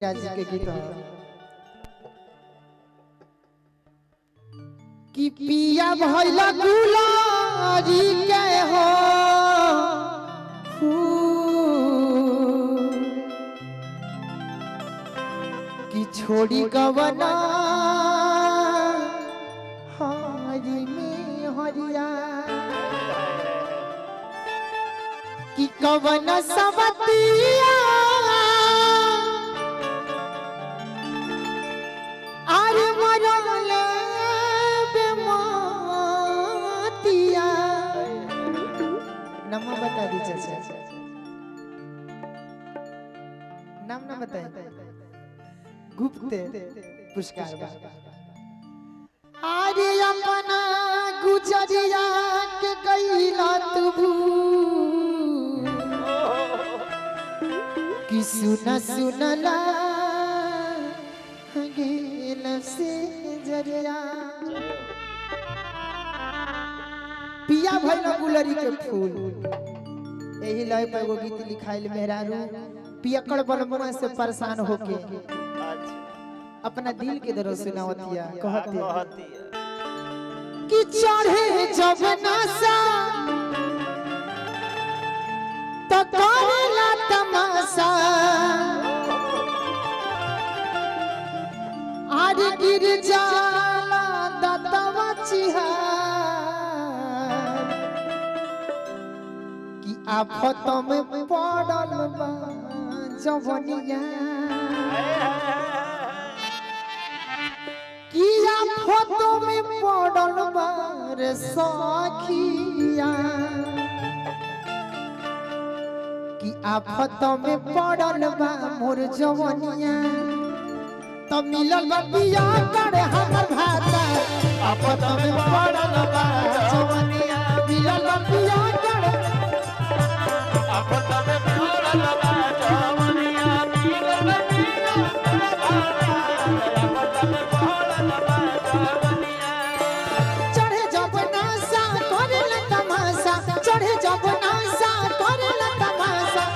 जी के गीत कि पिया भइला गुलारी के हो कि छोड़ी गवना हरी में हरिया कि कवन सबतिया अरे मरल बेमतिया नाम बता दीजिए चाचा नाम ना बताए गुप्त पुरस्कार अरे अपना गुजरिया के गईला तू कि सुना सुनला से जरिया पिया भइल गुलरी के फूल यही लय पे एगो गीत लिखाइल मेहरारू पियकड़ बनमुआ से परेशान होके अपना दिल के दर्द सुनावतिया कहती कि चढ़े जब नशा तो करेला तमाशा आरे गिर जाला दतवा चिहार कि आफत में पड़ल बा जवनिया कि आफत में पड़ल बा रे सखिया कि आफत में पड़ल बा मोर जवनिया तो मिलल बिया करे हमर भाता आफत में पड़ल बा जवनिया मिलल बिया करे आफत में पड़ल बा जवनिया मिलल बिया आफत में पड़ल बा जवनिया चढ़े जब नशा करेल तमाशा चढ़े जब नशा करेल तमाशा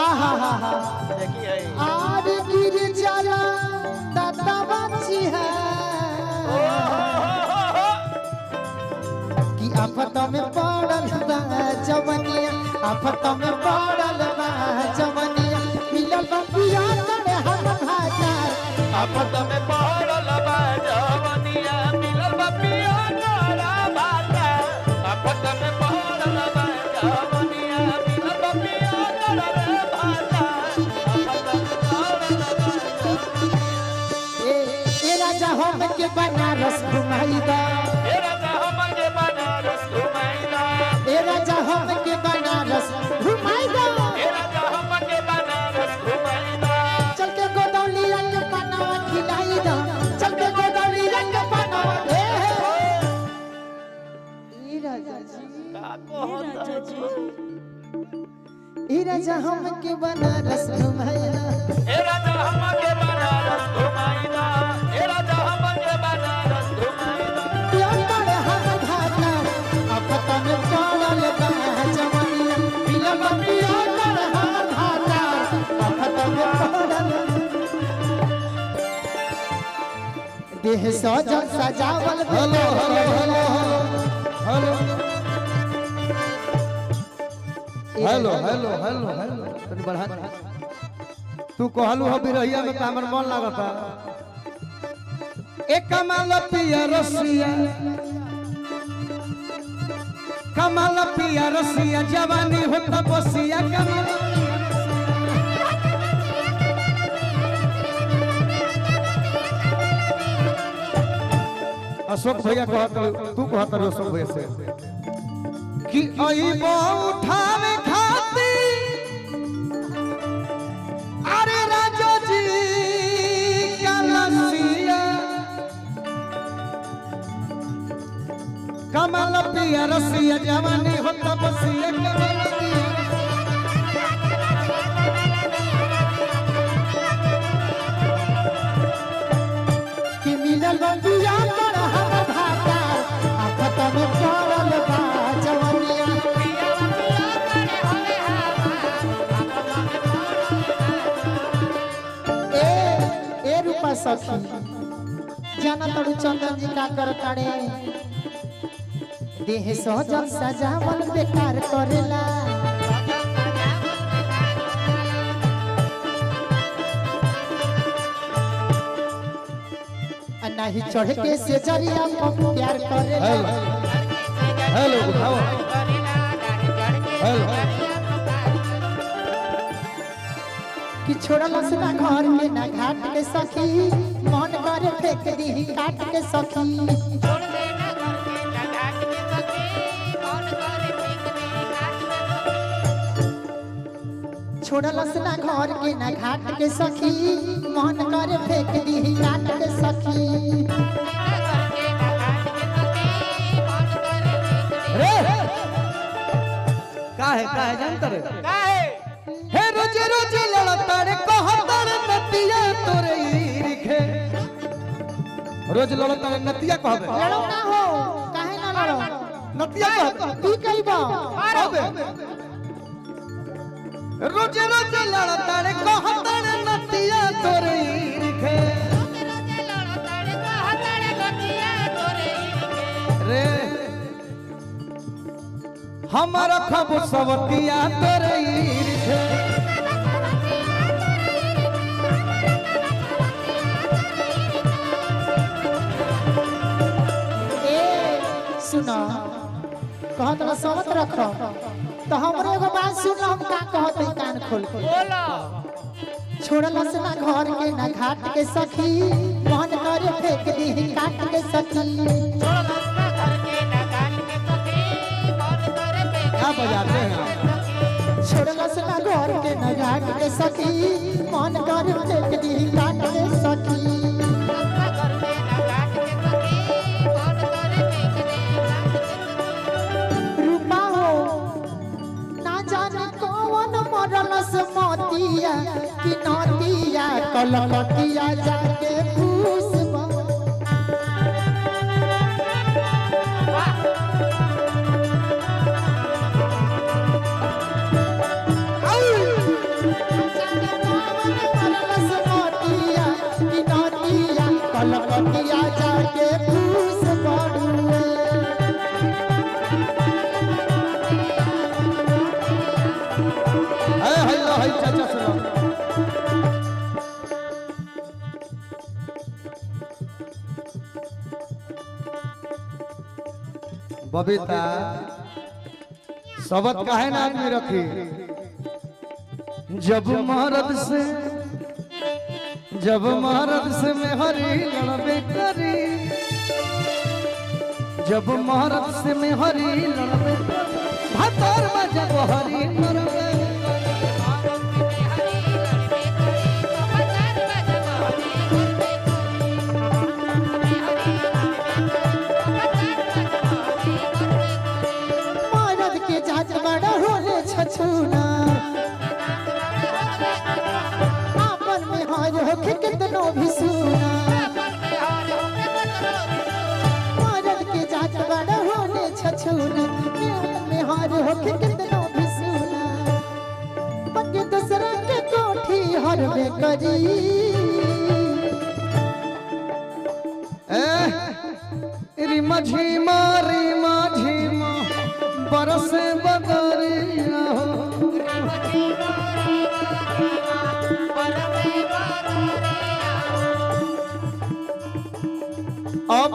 आहा हा हा देखिए आर गिर जाला कि आफत में पड़ल बा जवनिया आफत में पड़ल बा जवनिया मिलल बिया करे हम भाता आफत में पड़ल बा जवनिया मिलल बिया करे भाता आफत में पड़ल बा जवनिया मिलल बिया करे भाता आफत में पड़ल बा ए राजा हम के बनारस घुमाई दा ए राजा हम के बनारस घुमाई दा ए राजा हम के बनारस घुमाई दा ए राजा हम के बनारस घुमाई दा चल के गोदौली रंग पनावा खिलाई दा चल के गोदौली रंग पनावा ए राजा जी का कहता ए राजा हम के बनारस घुमाई दा ए राजा हम के बनारस घुमाई दा ए राजा हम के बनारस घुमाई दा पिया करे हम भाता आफत में पड़ल बा जवनिया मिलल पिया करे हम भाता आफत में पड़ल देह सजल सजावल hello hello hello hello hello hello hello तनी बढ़ा तू कहलू हो बिरहिया में हमर मन लागता एक कमाल पिया रसिया कमाल पिया रसिया जवानी होता बसिया कमाल अशोक भैया कहत तू कहत अशोक भैया से कि अइबो उठावे खाती अरे राजा जी कलसिया कमल पिया रसिया जवानी होता बसिया कमल पिया कि मिलल बिया करे हम भाता आफत में पड़ल बा जवनिया ए बस सखी जाना तोड़ चंदन जी का कर काड़े देह सहजन सजावल बेकार करेला नहीं चढ़ के से जरिया को प्यार करेला हेलो उठाओ हेलो कि छोड़ल से ना घर में ना घाट के सखी मन करे फेंक दी काट के सखी छोड़ल से ना घर के ना घाट के सखी मन करे फेंक दी काट के सखी काहे जानता रे हे रोज रोज लड़ता रे कहता रे नतिया तोरे ईरखे रोज लड़ता रे नतिया कहबे लड़ो ना हो काहे ना लड़ो नतिया कहबे तू कहिबा कहबे रोज रोज लड़ता रे कहता रे नतिया तोरे ईरखे रे हमारा खब सवतिया तोरे ईरखे सुना कहत ना समत रख तो हमरे एगो बात सुन हम का कहत है कान खोल के बोला छोड़ल से ना घर के ना घाट के सखी मन करे फेंक दी काट के सखी क्या बजाते हैं छोड़ल से ना घर के ना घाट के सखी मन करे फेंक दी काट के सखी रूपा हो ना जाने कौन मरल से मोतिया कि नतिया कलकतिया जाके खुश कलकतिया जाके खुश बड़ुए हाय चाचा सुनो बबीता सबत काहे ना आदमी रखी जब महारत से मैं हरी लड़बे करी जब महारत से मैं हरी लड़बे भातर में जब हरी लड़बे महारत के जात बड़ा होले छछूना होके कितनो भी सुना मर्द के जात बड़ा होने छछूना में हार होके कितनो भी सुना पक्के दूसरा के कोठी हरबे करी रिमा झीमा बरसे बदरिया अब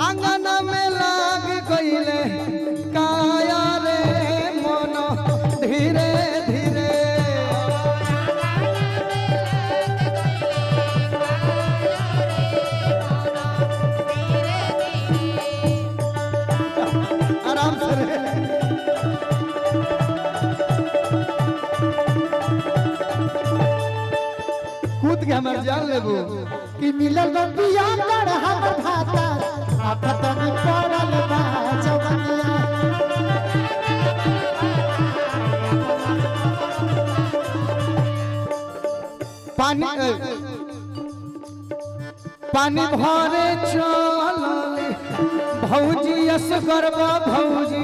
आंगन में लाग गईले काया रे मन धीरे धीरे आराम से रे कूद के हमार जान लेबू कि मिलल बिया कर हमर भाता आफत में पड़ल बा जवनिया पानी भरे चल भौजी असगर भौजी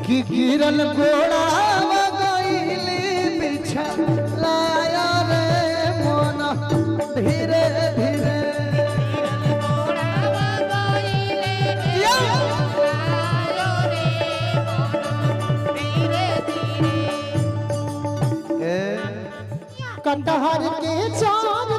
कि गिरल गोड़ा गई कटहर के चार